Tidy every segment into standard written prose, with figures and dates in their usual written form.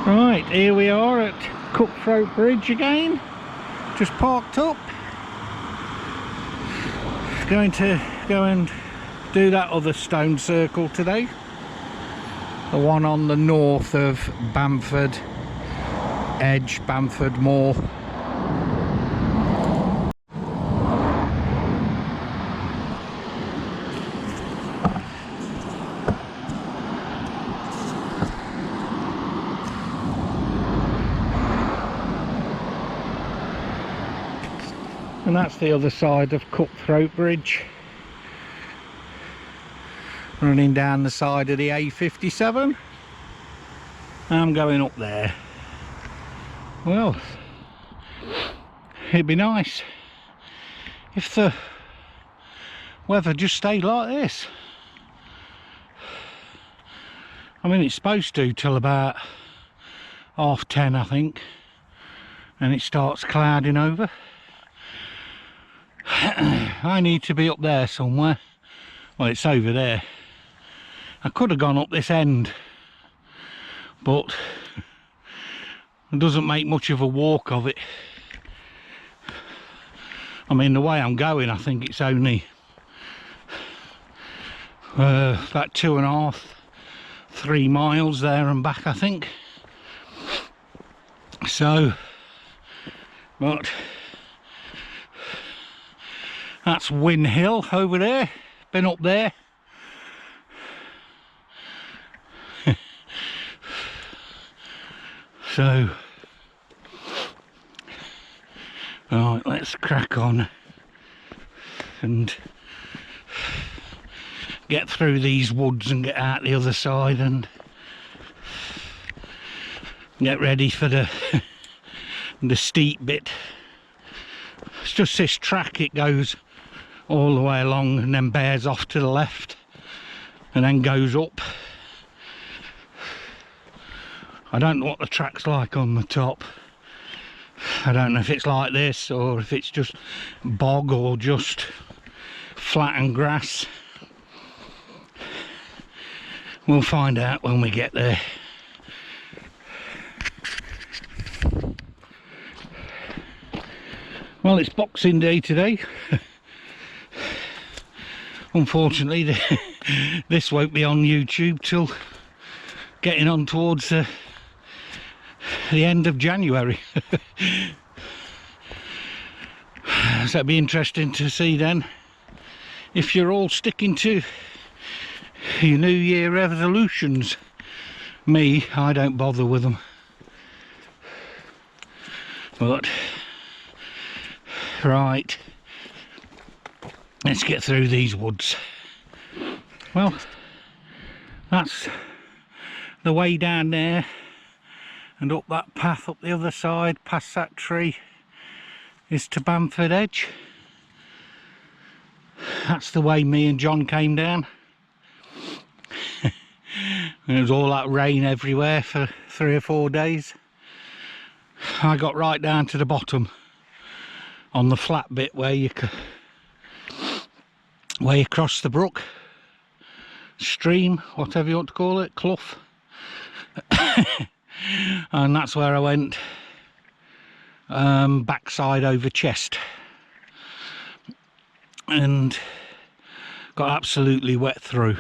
Right, here we are at Cutthroat Bridge again. Just parked up. Going to go and do that other stone circle today. The one on the north of Bamford Edge, Bamford Moor. And that's the other side of Cutthroat Bridge, running down the side of the A57. I'm going up there. Well, it'd be nice if the weather just stayed like this. I mean, it's supposed to till about 10:30, I think, and it starts clouding over. I need to be up there somewhere. Well, it's over there. I could have gone up this end, but it doesn't make much of a walk of it. I mean, the way I'm going, I think it's only about 2.5, 3 miles there and back, I think. So, but that's Win Hill over there. Been up there. So, right, let's crack on and get through these woods and get out the other side and get ready for the steep bit. It's just this track, it goes all the way along and then bears off to the left and then goes up. I don't know what the track's like on the top. I don't know if it's like this or if it's just bog or just flattened grass. We'll find out when we get there. Well, it's Boxing Day today. Unfortunately, this won't be on YouTube till getting on towards the end of January. So it'll be interesting to see then if you're all sticking to your New Year resolutions. Me, I don't bother with them. But right, let's get through these woods. Well, that's the way down there and up that path up the other side past that tree is to Bamford Edge. That's the way me and John came down. There was all that rain everywhere for 3 or 4 days. I got right down to the bottom on the flat bit where you cross the brook, stream, whatever you want to call it, clough. And that's where I went backside over chest and got absolutely wet through.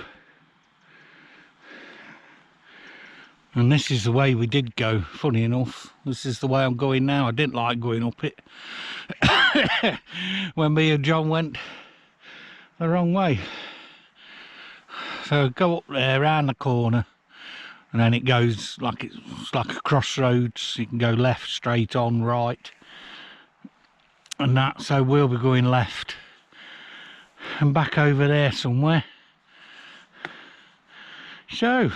And this is the way we did go, funny enough. This is the way I'm going now. I didn't like going up it when me and John went the wrong way. So go up there, round the corner, and then it goes like it's like a crossroads. You can go left, straight on, right, and that. So we'll be going left and back over there somewhere. So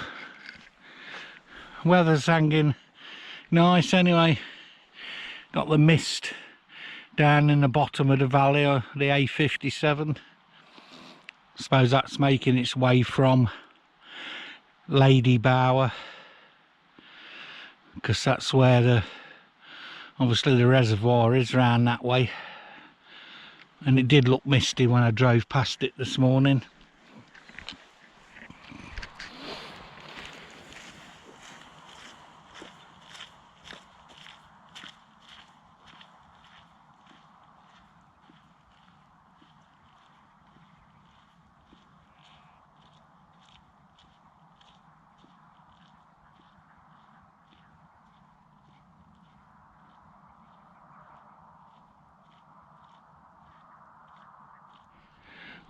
weather's hanging nice anyway. Got the mist down in the bottom of the valley of the A57. I suppose that's making its way from Lady Bower, because that's where obviously the reservoir is round that way, and it did look misty when I drove past it this morning.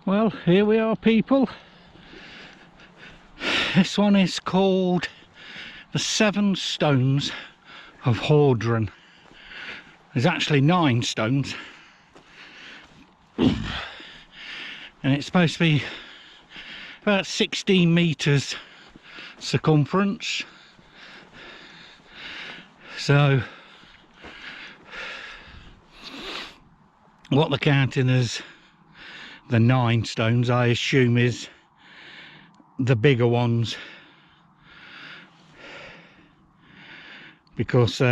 Well, here we are, people. This one is called the 7 stones of Hordron. There's actually 9 stones, and it's supposed to be about 16 meters circumference. So what they're counting as the 9 stones, I assume, is the bigger ones, because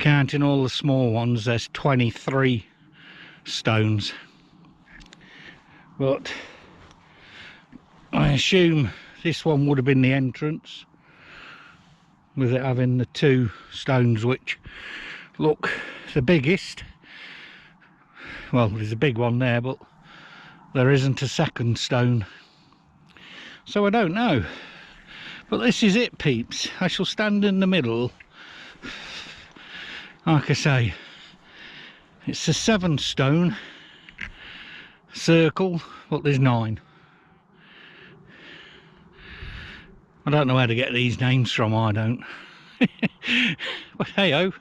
counting all the small ones, there's 23 stones. But I assume this one would have been the entrance, with it having the 2 stones which look the biggest. Well, there's a big one there, but there isn't a second stone, so I don't know. But this is it, peeps. I shall stand in the middle. Like I say, it's a 7 stone circle, but there's 9. I don't know where to get these names from, I don't. But hey ho.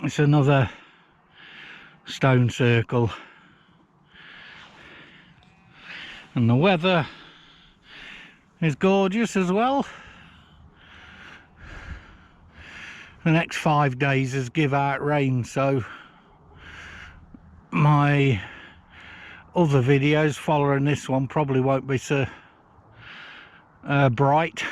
It's another stone circle, and the weather is gorgeous as well. The next 5 days is give out rain, so my other videos following this one probably won't be so bright.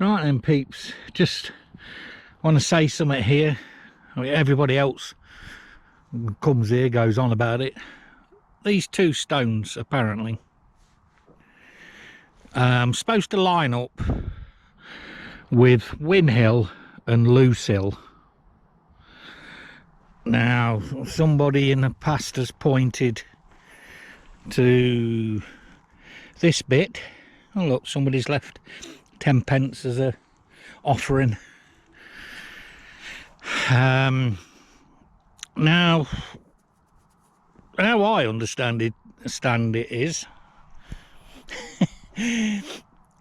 Right then, peeps, just want to say something here. I mean, everybody else comes here, goes on about it. These 2 stones apparently supposed to line up with Win Hill and Loose Hill. Now, somebody in the past has pointed to this bit. Oh look, somebody's left 10 pence as a offering. Now, how I understand it is,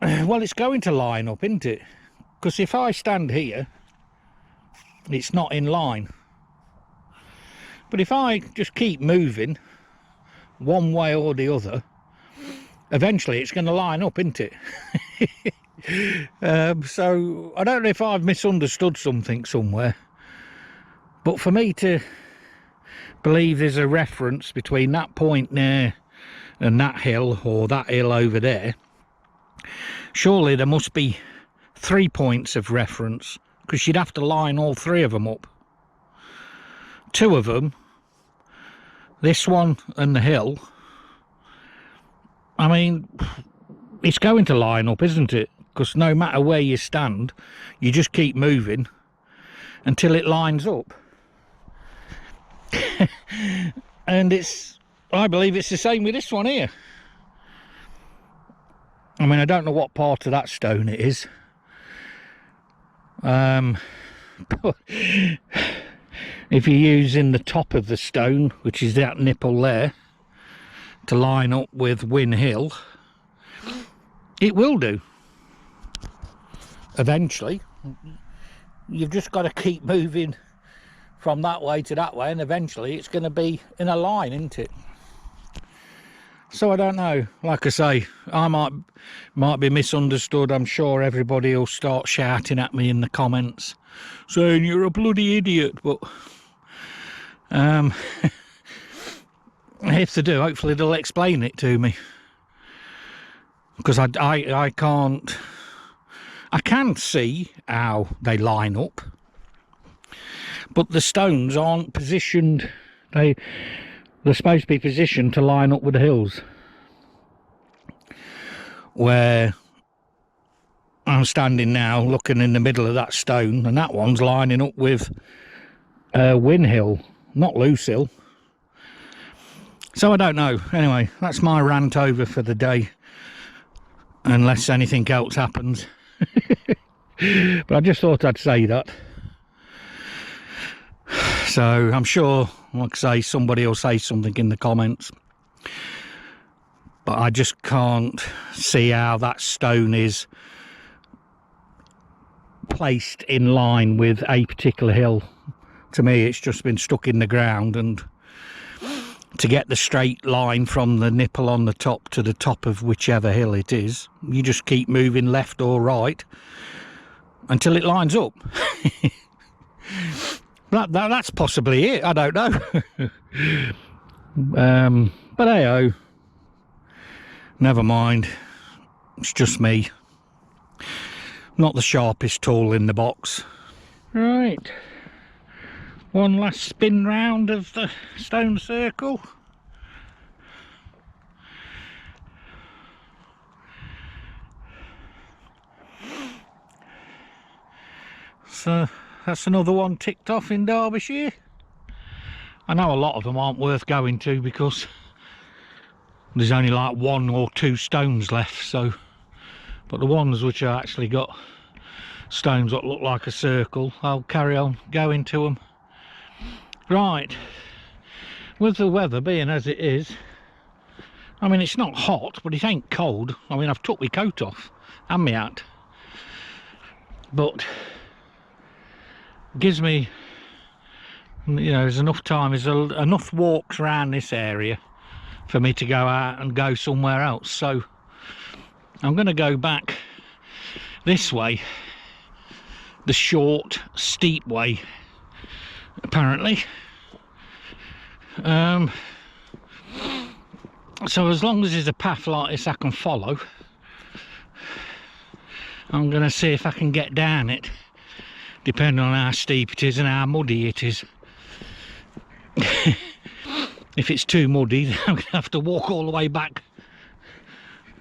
well, it's going to line up, isn't it? Because if I stand here, it's not in line. But if I just keep moving one way or the other, eventually it's going to line up, isn't it? So I don't know if I've misunderstood something somewhere, but for me to believe there's a reference between that point there and that hill, or that hill over there, surely there must be 3 points of reference, because you'd have to line all 3 of them up. 2 of them, this one and the hill, I mean, it's going to line up, isn't it? Because no matter where you stand, you just keep moving until it lines up. And I believe it's the same with this one here. I mean, I don't know what part of that stone it is, If you're using the top of the stone, which is that nipple there, to line up with Win Hill, it will do. Eventually. You've just got to keep moving from that way to that way, and eventually it's going to be in a line, isn't it? So I don't know. Like I say, I might be misunderstood. I'm sure everybody will start shouting at me in the comments saying you're a bloody idiot, but if they do, hopefully they'll explain it to me, because I can't. I can see how they line up, but the stones aren't positioned. They're supposed to be positioned to line up with the hills. Where I'm standing now, looking in the middle of that stone, and that one's lining up with Win Hill, not Loose Hill. So I don't know. Anyway, that's my rant over for the day, unless anything else happens. But I just thought I'd say that. So I'm sure, like I say, somebody will say something in the comments, but I just can't see how that stone is placed in line with a particular hill. To me, it's just been stuck in the ground, and to get the straight line from the nipple on the top to the top of whichever hill it is, you just keep moving left or right until it lines up. That's possibly it. I don't know. But hey-oh, never mind. It's just me. Not the sharpest tool in the box. Right. One last spin round of the stone circle. So that's another one ticked off in Derbyshire. I know a lot of them aren't worth going to because there's only like 1 or 2 stones left, so, but the ones which are actually got stones that look like a circle, I'll carry on going to them. Right, with the weather being as it is, I mean, it's not hot, but it ain't cold. I mean, I've took my coat off and my hat, but gives me, you know, there's enough time, there's enough walks around this area for me to go out and go somewhere else. So I'm going to go back this way, the short steep way apparently. So as long as there's a path like this I can follow, I'm going to see if I can get down it, depending on how steep it is and how muddy it is. If it's too muddy, then I'm going to have to walk all the way back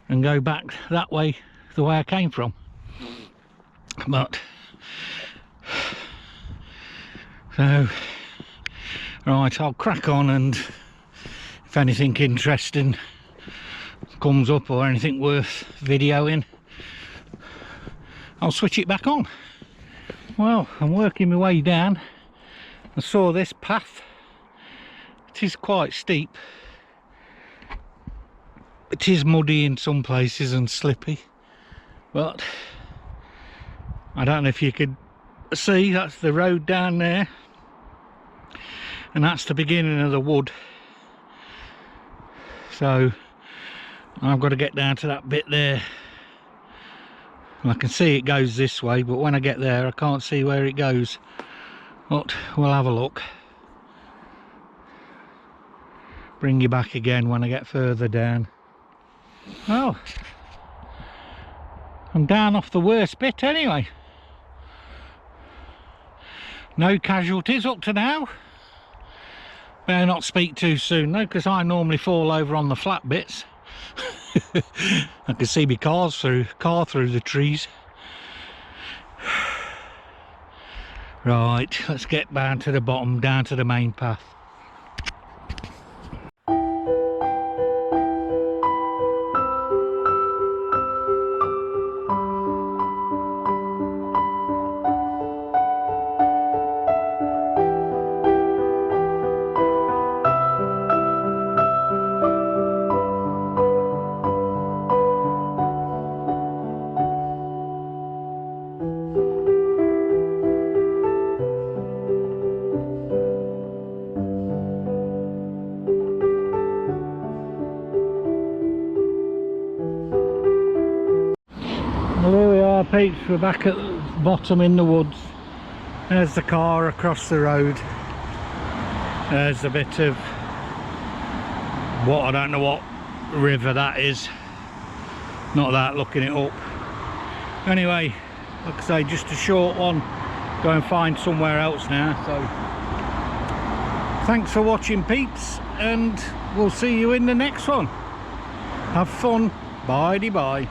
and go back that way, the way I came from. But so right, I'll crack on, and if anything interesting comes up or anything worth videoing, I'll switch it back on. Well, I'm working my way down. I saw this path. It is quite steep. It is muddy in some places and slippy, but I don't know if you could see, that's the road down there, and that's the beginning of the wood. So I've got to get down to that bit there, and I can see it goes this way, but when I get there I can't see where it goes. But we'll have a look. Bring you back again when I get further down. Well, I'm down off the worst bit anyway. No casualties up to now. Better not speak too soon though, because I normally fall over on the flat bits. I can see my car through the trees. Right, let's get down to the bottom, down to the main path. peeps, we're back at the bottom in the woods. There's the car across the road. There's a bit of what, I don't know what river that is. Not that, looking it up. Anyway, like I say, just a short one. Go and find somewhere else now. So thanks for watching, peeps, and we'll see you in the next one. Have fun. Bye-de-bye.